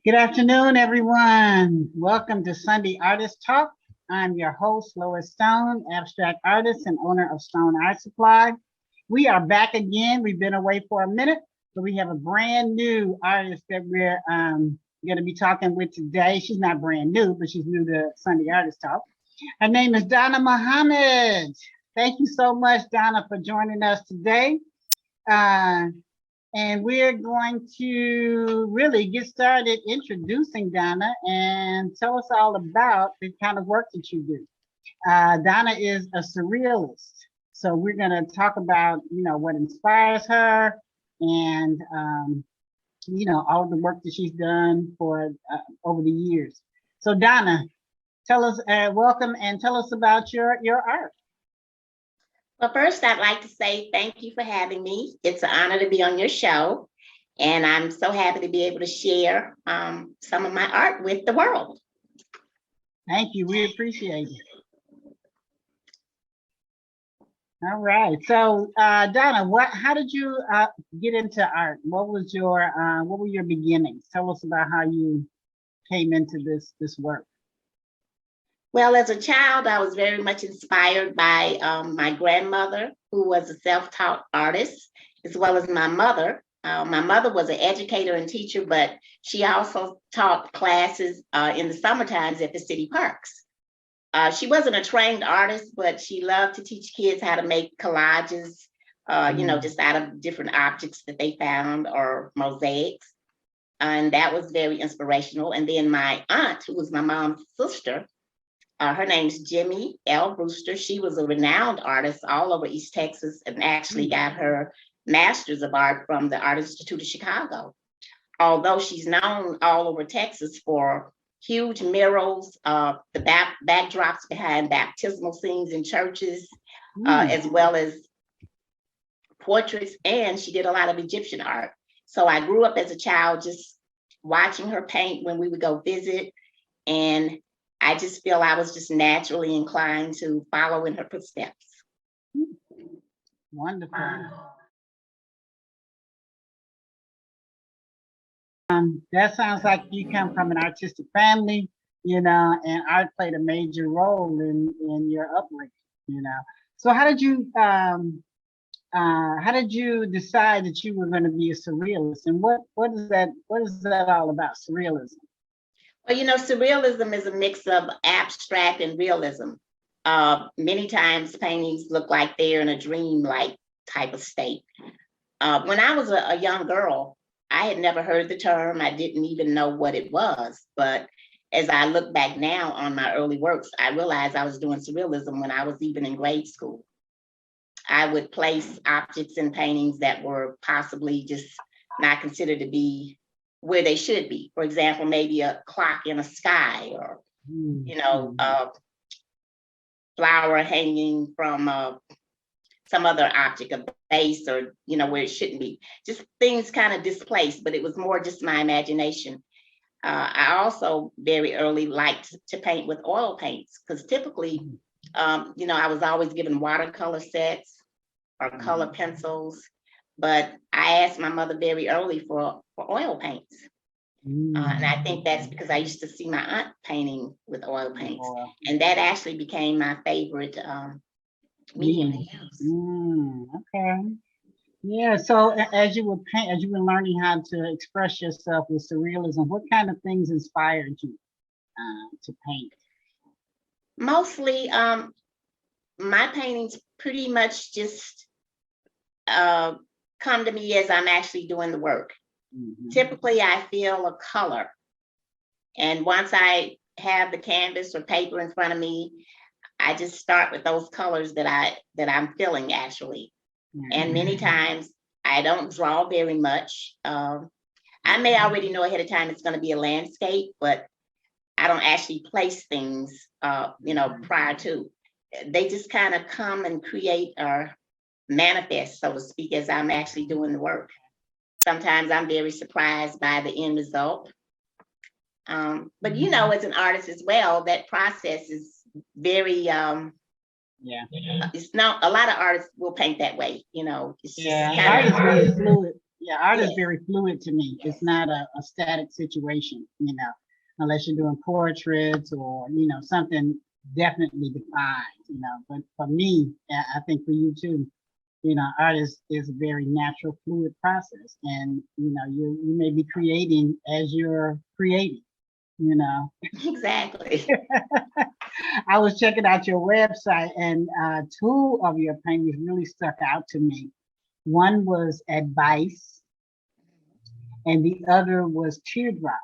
Good afternoon, everyone. Welcome to Sunday Artist Talk. I'm your host, Lois Stone, abstract artist and owner of Stone Art Supply. We are back again. We've been away for a minute, but we have a brand new artist that we're going to be talking with today. She's not brand new, but she's new to Sunday Artist Talk. Her name is Donna Muhammad. Thank you so much, Donna, for joining us today. And we're going to really get started introducing Donna and tell us all about the kind of work that you do. Donna is a surrealist. So we're going to talk about, what inspires her and, all of the work that she's done for over the years. So Donna, tell us, welcome and tell us about your art. Well, first, I'd like to say thank you for having me. It's an honor to be on your show, and I'm so happy to be able to share some of my art with the world. Thank you. We appreciate it. All right. So, Donna, how did you get into art? What were your beginnings? Tell us about how you came into this work. Well, as a child, I was very much inspired by my grandmother, who was a self-taught artist, as well as my mother. My mother was an educator and teacher, but she also taught classes in the summer times at the city parks. She wasn't a trained artist, but she loved to teach kids how to make collages, just out of different objects that they found or mosaics. And that was very inspirational. And then my aunt, who was my mom's sister, her name's Jimmy L. Brewster. She was a renowned artist all over East Texas and actually got her Master's of Art from the Art Institute of Chicago. Although she's known all over Texas for huge murals, the backdrops behind baptismal scenes in churches, as well as portraits, and she did a lot of Egyptian art. So I grew up as a child just watching her paint when we would go visit, and I just feel I was just naturally inclined to follow in her footsteps. Wonderful. That sounds like you come from an artistic family, and art played a major role in your upbringing, So how did you decide that you were going to be a surrealist, and what is that all about, surrealism? Well, surrealism is a mix of abstract and realism. Many times paintings look like they're in a dream-like type of state. When I was a young girl, I had never heard the term. I didn't even know what it was. But as I look back now on my early works, I realized I was doing surrealism when I was even in grade school. I would place objects in paintings that were possibly just not considered to be where they should be. For example, maybe a clock in a sky, or a flower hanging from some other object, a vase, or where it shouldn't be. Just things kind of displaced, but it was more just my imagination. I also very early liked to paint with oil paints, because typically, I was always given watercolor sets or color pencils. But I asked my mother very early for oil paints. And I think that's because I used to see my aunt painting with oil paints. And that actually became my favorite medium to use. Okay. Yeah, so as you were learning how to express yourself with surrealism, what kind of things inspired you to paint? Mostly, my paintings pretty much just come to me as I'm actually doing the work. Typically, I feel a color. And once I have the canvas or paper in front of me, I just start with those colors that I'm feeling actually. And many times I don't draw very much. I may already know ahead of time it's going to be a landscape, but I don't actually place things, prior to. They just kind of come and create or manifest, so to speak, as I'm actually doing the work. Sometimes I'm very surprised by the end result. But as an artist as well, that process is very it's not, a lot of artists will paint that way, it's just art is very fluid. Yeah, art is Yes, very fluid to me. It's not a static situation, unless you're doing portraits or, something definitely defined, But for me, I think for you too, art is a very natural, fluid process. And, you may be creating as you're creating, you know. exactly. I was checking out your website and two of your paintings really stuck out to me. One was advice and the other was teardrop.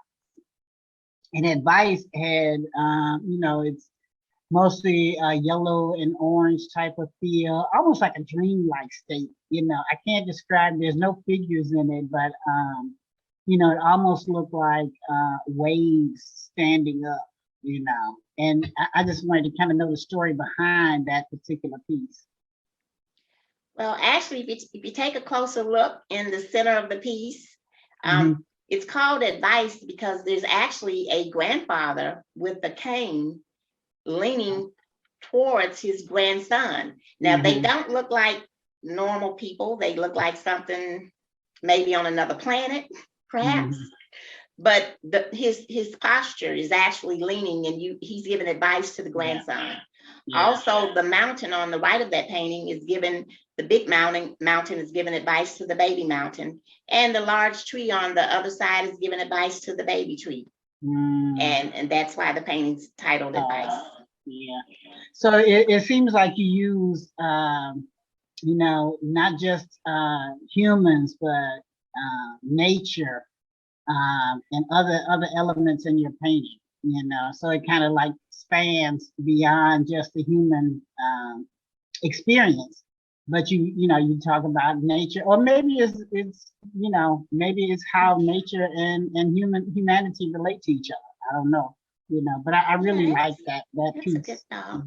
And advice had, it's mostly yellow and orange type of feel, almost like a dreamlike state. I can't describe. There's no figures in it, but it almost looked like waves standing up. And I just wanted to kind of know the story behind that particular piece. Well, actually, if you take a closer look in the center of the piece, Mhm. it's called advice because there's actually a grandfather with a cane leaning towards his grandson. Now, they Mhm. don't look like normal people. They look like something maybe on another planet, perhaps. Mhm. But his posture is actually leaning, and he's giving advice to the Yeah. grandson. Yeah. Also, the mountain on the right of that painting is given, the big mountain is giving advice to the baby mountain, and the large tree on the other side is giving advice to the baby tree. Mm. And that's why the painting's titled Advice. Yeah. So it seems like you use, not just humans, but nature and other elements in your painting. So it kind of like spans beyond just the human experience. But you talk about nature, or maybe maybe it's how nature and humanity relate to each other. I don't know, but I really Yeah, like that that's a good piece. thought.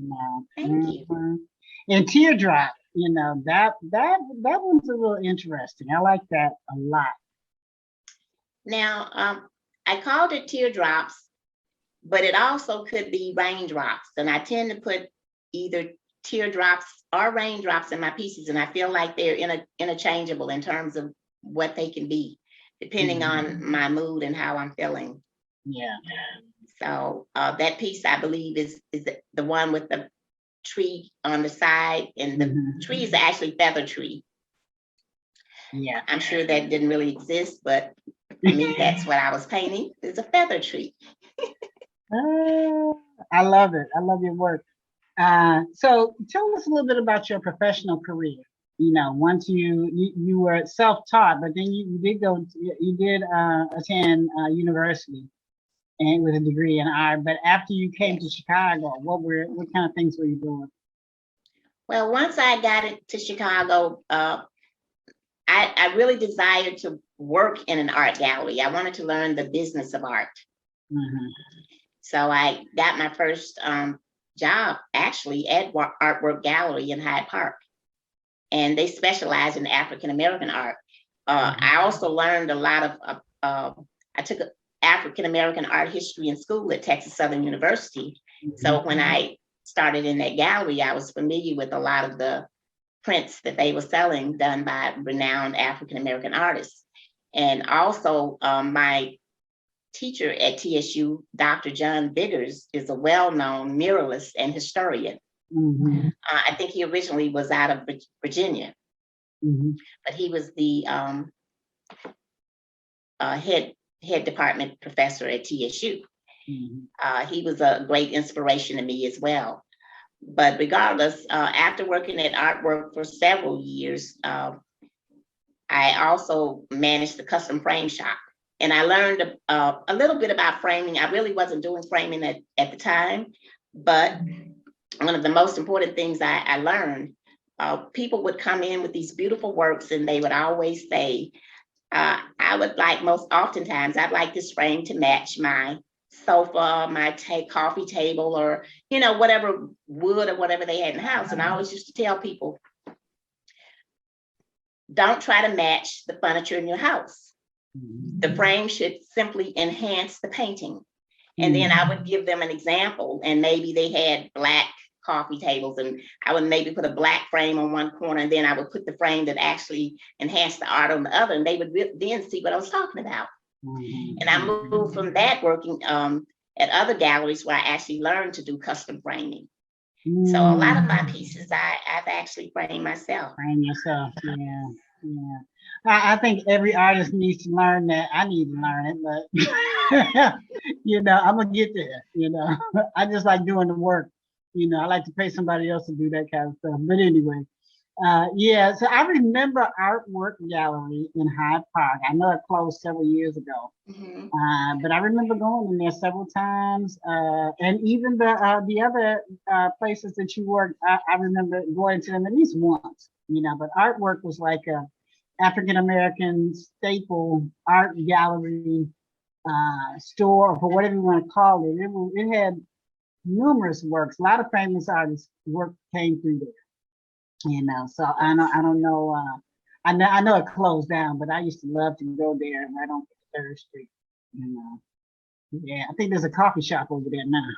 Thank you. And teardrop, that one's a little interesting. I like that a lot. Now, I called it teardrops, but it also could be raindrops. And I tend to put either teardrops or raindrops in my pieces. And I feel like they're interchangeable in terms of what they can be, depending on my mood and how I'm feeling. Yeah. So that piece, I believe, is the one with the tree on the side. And the tree is actually feather tree. Yeah. I'm sure that didn't really exist, but for me, that's what I was painting, is a feather tree. I love it. I love your work. So tell us a little bit about your professional career. Once you were self-taught, but then you did attend university and with a degree in art. But after you came to Chicago, what kind of things were you doing? Well, once I got it to Chicago, I really desired to work in an art gallery. I wanted to learn the business of art. Mhm. So I got my first job actually at Artwork Gallery in Hyde Park. And they specialize in African American art. I also learned a lot of, I took African American art history in school at Texas Southern University. So when I started in that gallery, I was familiar with a lot of the prints that they were selling done by renowned African American artists. And also my teacher at TSU, Dr. John Biggers, is a well-known muralist and historian. Mhm. I think he originally was out of Virginia, Mhm. but he was the head department professor at TSU. Mhm. He was a great inspiration to me as well. But regardless, after working at artwork for several years, I also managed the custom frame shop. And I learned a little bit about framing. I really wasn't doing framing at the time, but one of the most important things I learned, people would come in with these beautiful works and they would always say, I would like most oftentimes, I'd like this frame to match my sofa, my coffee table, or, whatever wood or whatever they had in the house. And I always used to tell people, don't try to match the furniture in your house. The frame should simply enhance the painting. And then I would give them an example, and maybe they had black coffee tables, and I would maybe put a black frame on one corner, and then I would put the frame that actually enhanced the art on the other, and they would then see what I was talking about. And I moved from that working at other galleries where I actually learned to do custom framing. So a lot of my pieces I've actually framed myself. Frame yourself, yeah, yeah. I think every artist needs to learn that. I need to learn it, but you know, I'm gonna get there. You know, I just like doing the work. You know, I like to pay somebody else to do that kind of stuff. But anyway, yeah. So I remember Artwork Gallery in Hyde Park. I know it closed several years ago, but I remember going in there several times. And even the other places that you worked, I remember going to them at least once. You know, but Artwork was like a African American staple art gallery store, or whatever you want to call it. It had numerous works. A lot of famous artists' work came through there. You know, so I don't know. I know it closed down, but I used to love to go there right on Third Street. You know, yeah, I think there's a coffee shop over there now.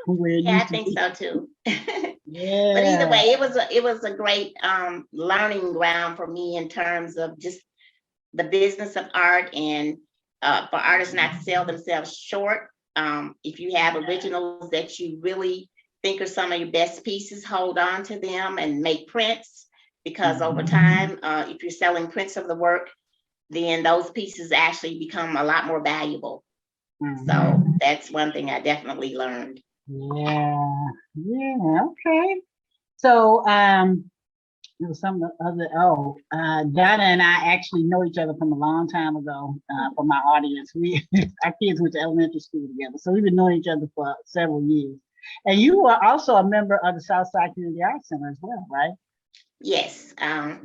Yeah, I think so too. Yeah. But either way, it was a great learning ground for me in terms of just the business of art, and for artists not to sell themselves short. If you have originals that you really think are some of your best pieces, hold on to them and make prints, because over time, if you're selling prints of the work, then those pieces actually become a lot more valuable. So that's one thing I definitely learned. Yeah, yeah, okay. So there was some other, Donna and I actually know each other from a long time ago. For my audience, our kids went to elementary school together, so we've been knowing each other for several years. And you are also a member of the Southside Community Arts Center as well, right? Yes, I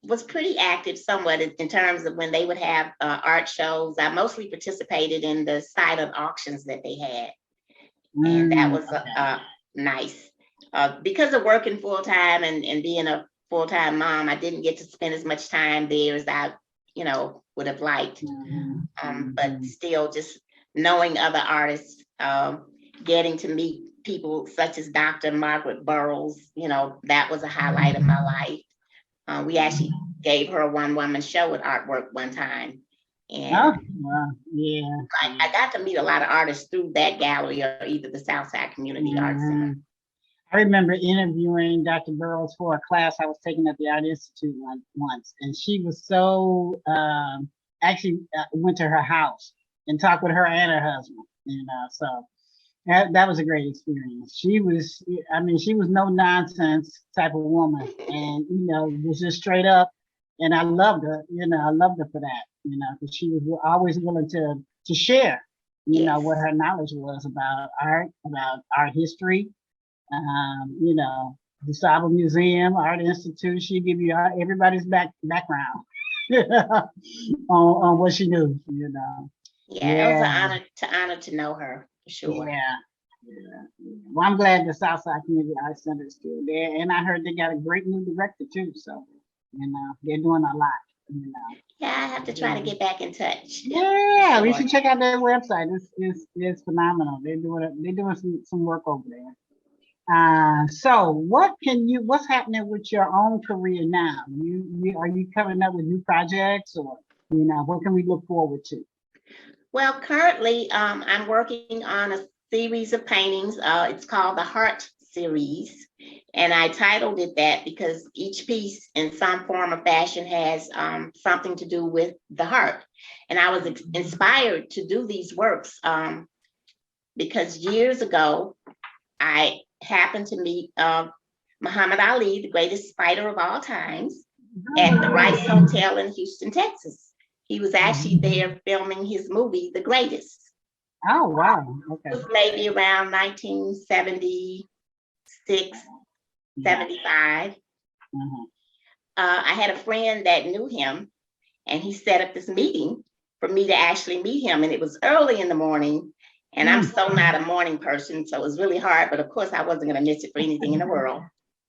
was pretty active somewhat in terms of when they would have art shows. I mostly participated in the silent auctions that they had, and that was nice. Because of working full time and being a full time mom, I didn't get to spend as much time there as I, would have liked. But still, just knowing other artists, getting to meet people such as Dr. Margaret Burroughs, that was a highlight of my life. We actually gave her a one-woman show at Artwork one time. And yeah. I got to meet a lot of artists through that gallery, or either the Southside Community Arts Center. I remember interviewing Dr. Burroughs for a class I was taking at the Art Institute once, and she was so actually went to her house and talked with her and her husband. So that was a great experience. She was no nonsense type of woman, and was just straight up. And I loved her. I loved her for that. Because she was always willing to share. What her knowledge was about art history. The Saba Museum, Art Institute. She give you everybody's background on what she knew. Yeah, it was an honor to know her, for sure. Yeah. Well, I'm glad the Southside Community Arts Center is still there, and I heard they got a great new director too. So, they're doing a lot. Yeah, I have to try to get back in touch. Yeah, we should check out their website. It's phenomenal. They're doing some work over there. So what's happening with your own career now? Are you coming up with new projects, or what can we look forward to? Well, currently I'm working on a series of paintings. It's called the Heart Series, and I titled it that because each piece in some form or fashion has something to do with the heart. And I was inspired to do these works because years ago I happened to meet Muhammad Ali, the greatest fighter of all times, at the Rice Hotel in Houston, Texas. He was actually there filming his movie, The Greatest. Oh, wow. Okay. It was maybe around 1976, 75. I had a friend that knew him, and he set up this meeting for me to actually meet him. And it was early in the morning. And I'm so not a morning person, so it was really hard. But of course, I wasn't going to miss it for anything in the world.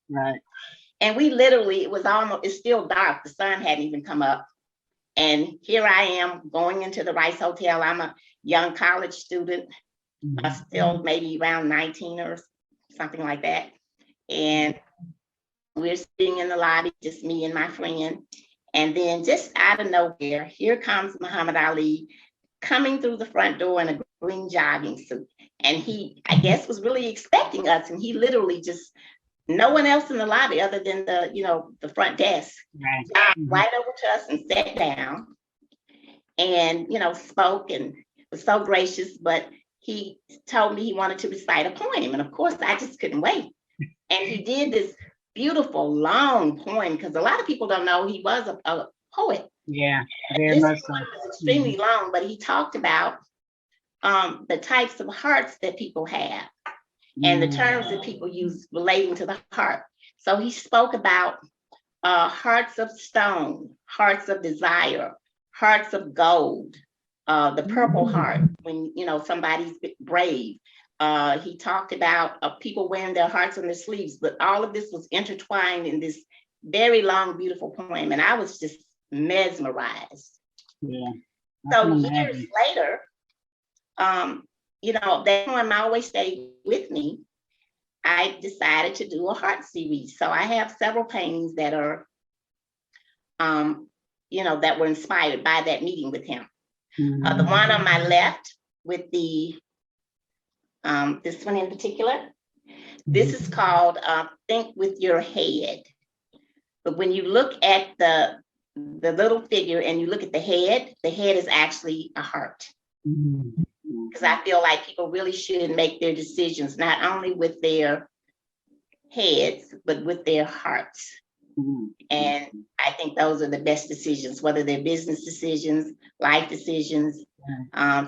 Right. And we literally, it's still dark. The sun hadn't even come up. And here I am going into the Rice Hotel. I'm a young college student. still maybe around 19 or something like that. And we're sitting in the lobby, just me and my friend. And then just out of nowhere, here comes Muhammad Ali coming through the front door in a green jogging suit. And he, I guess, was really expecting us. And he literally just, no one else in the lobby other than the front desk, right over to us and sat down and, spoke and was so gracious. But he told me he wanted to recite a poem. And of course, I just couldn't wait. And he did this beautiful long poem, because a lot of people don't know he was a poet. Yeah, very this much so. poem was extremely long, but he talked about the types of hearts that people have and the terms that people use relating to the heart. So he spoke about hearts of stone, hearts of desire, hearts of gold, the purple heart when somebody's brave. He talked about people wearing their hearts on their sleeves, but all of this was intertwined in this very long, beautiful poem, and I was just mesmerized. Yeah. So years later, that poem always stayed with me. I decided to do a heart series. So I have several paintings that are, that were inspired by that meeting with him. The one on my left with the, this one in particular, this is called Think with Your Head. But when you look at the little figure and you look at the head is actually a heart. Because I feel like people really should make their decisions not only with their heads, but with their hearts. And I think those are the best decisions, whether they're business decisions, life decisions.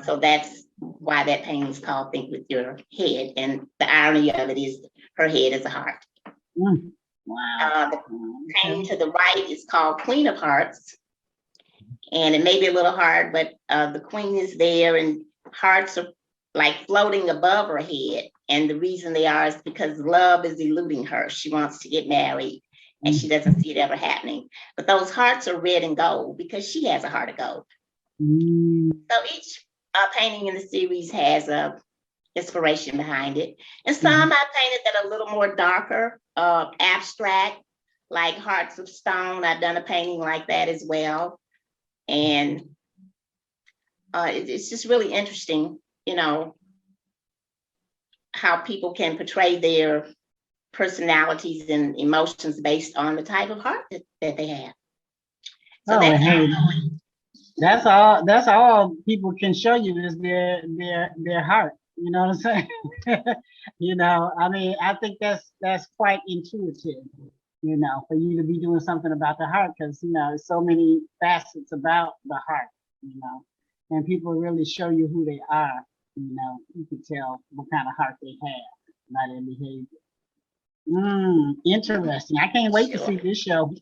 So that's why that painting is called Think with Your Head. And the irony of it is her head is a heart. Wow. The painting to the right is called Queen of Hearts. And it may be a little hard, but the queen is there and hearts are like floating above her head. And the reason they are is because love is eluding her. She wants to get married and she doesn't see it ever happening. But those hearts are red and gold because she has a heart of gold. So each painting in the series has a inspiration behind it. And some I painted that are a little more darker, abstract, like Hearts of Stone. I've done a painting like that as well. And it's just really interesting, how people can portray their personalities and emotions based on the type of heart that they have. So that's all people can show you is their heart. You know what I'm saying? I mean, I think that's quite intuitive, for you to be doing something about the heart, because there's so many facets about the heart, and people really show you who they are. You can tell what kind of heart they have by their behavior. Interesting. I can't wait to see this show.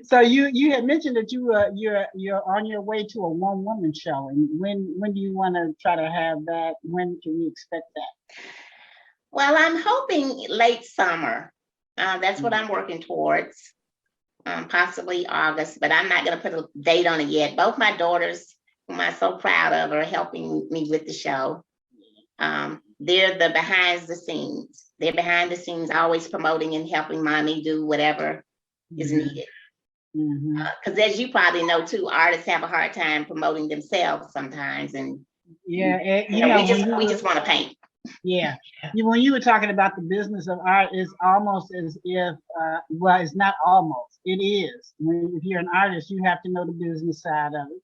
So you had mentioned that you're on your way to a one-woman show, and when do you want to try to have that? When can we expect that? Well, I'm hoping late summer. That's what I'm working towards. Possibly August, but I'm not going to put a date on it yet. Both my daughters, whom I'm so proud of, are helping me with the show. They're the behind the scenes. They're behind the scenes, always promoting and helping mommy do whatever is needed. Because as you probably know too, artists have a hard time promoting themselves sometimes, and we just want to paint. Yeah. When you were talking about the business of art, it's almost as if, well, it's not almost, it is. If you're an artist, you have to know the business side of it.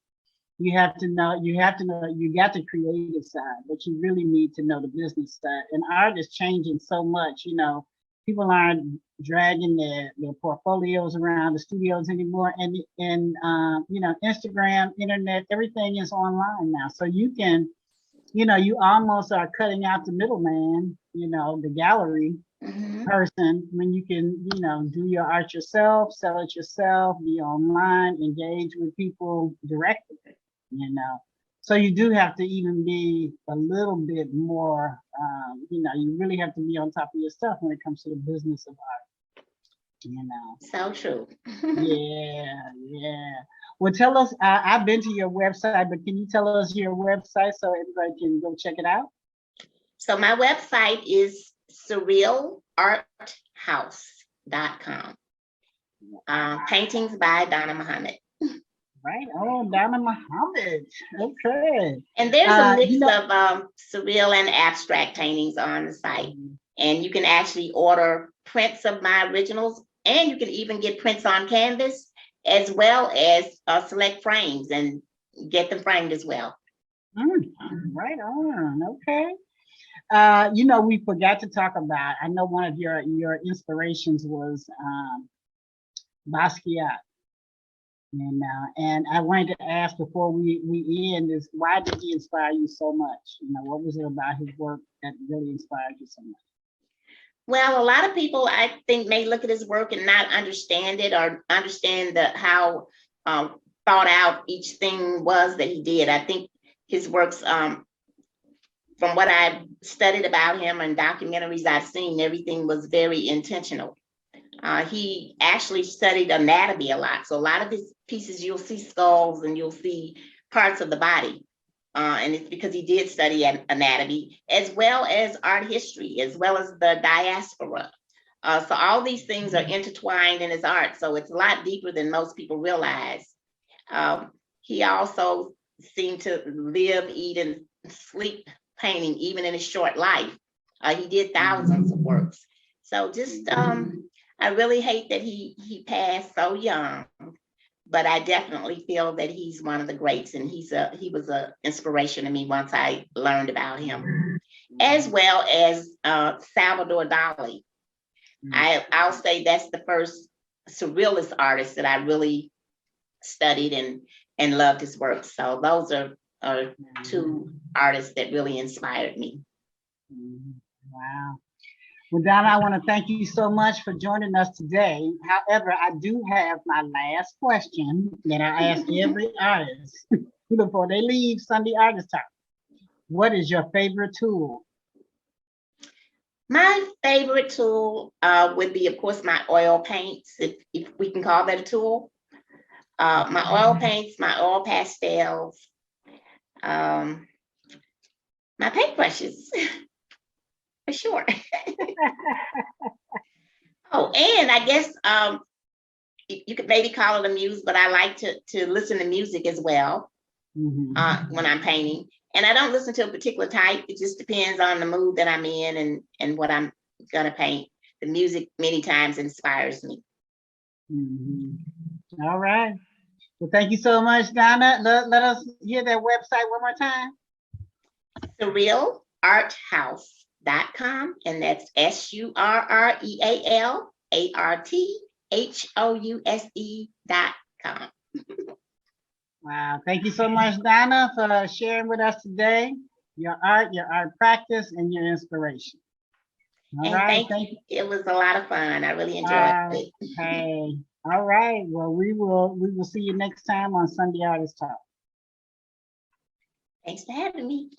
You got the creative side, but you really need to know the business side. And art is changing so much, people aren't dragging their portfolios around the studios anymore. And Instagram, internet, everything is online now. So you can, you almost are cutting out the middleman, the gallery person, when you can, do your art yourself, sell it yourself, be online, engage with people directly, So you do have to even be a little bit more, you really have to be on top of your stuff when it comes to the business of art, So true. Yeah. Well, tell us, I've been to your website, but can you tell us your website so everybody can go check it out? So my website is surrealarthouse.com. Paintings by Donna Muhammad. Right. Oh, Donna Muhammad. Okay. And there's a mix You know, of surreal and abstract paintings on the site. And you can actually order prints of my originals, and you can even get prints on canvas, as well as select frames and get them framed as well. right on. Okay. You know, we forgot to talk about, I know one of your inspirations was Basquiat. And I wanted to ask before we end is, why did he inspire you so much? You know, what was it about his work that really inspired you so much? Well, a lot of people, I think, may look at his work and not understand it, or understand how thought out each thing was that he did. I think his works, from what I've studied about him and documentaries I've seen, everything was very intentional. He actually studied anatomy a lot. So a lot of his pieces, you'll see skulls and you'll see parts of the body. And it's because he did study anatomy, as well as art history, as well as the diaspora. So all these things are intertwined in his art. So it's a lot deeper than most people realize. He also seemed to live, eat, and sleep painting, even in his short life. He did thousands of works. So just, I really hate that he passed so young, but I definitely feel that he's one of the greats, and he was an inspiration to me once I learned about him, as well as Salvador Dali. I'll say that's the first surrealist artist that I really studied and loved his work. So those are two artists that really inspired me. Wow. Well, Donna, I want to thank you so much for joining us today. However, I do have my last question that I ask every artist before they leave Sunday Artist Talk. What is your favorite tool? My favorite tool would be, of course, my oil paints, if we can call that a tool. My oil paints, my oil pastels, my paintbrushes, for sure. Oh, and I guess you could maybe call it a muse, but I like to listen to music as well when I'm painting. And I don't listen to a particular type. It just depends on the mood that I'm in and what I'm gonna paint. The music many times inspires me. All right. Well, thank you so much, Donna. Let us hear that website one more time. surrealarthouse.com, and that's surrealarthouse.com. Wow. Thank you so much, Donna, for sharing with us today your art practice, and your inspiration. All and right. thank you. It was a lot of fun. I really enjoyed it. Hey. All right. Well, we will see you next time on Sunday Artist Talk. Thanks for having me.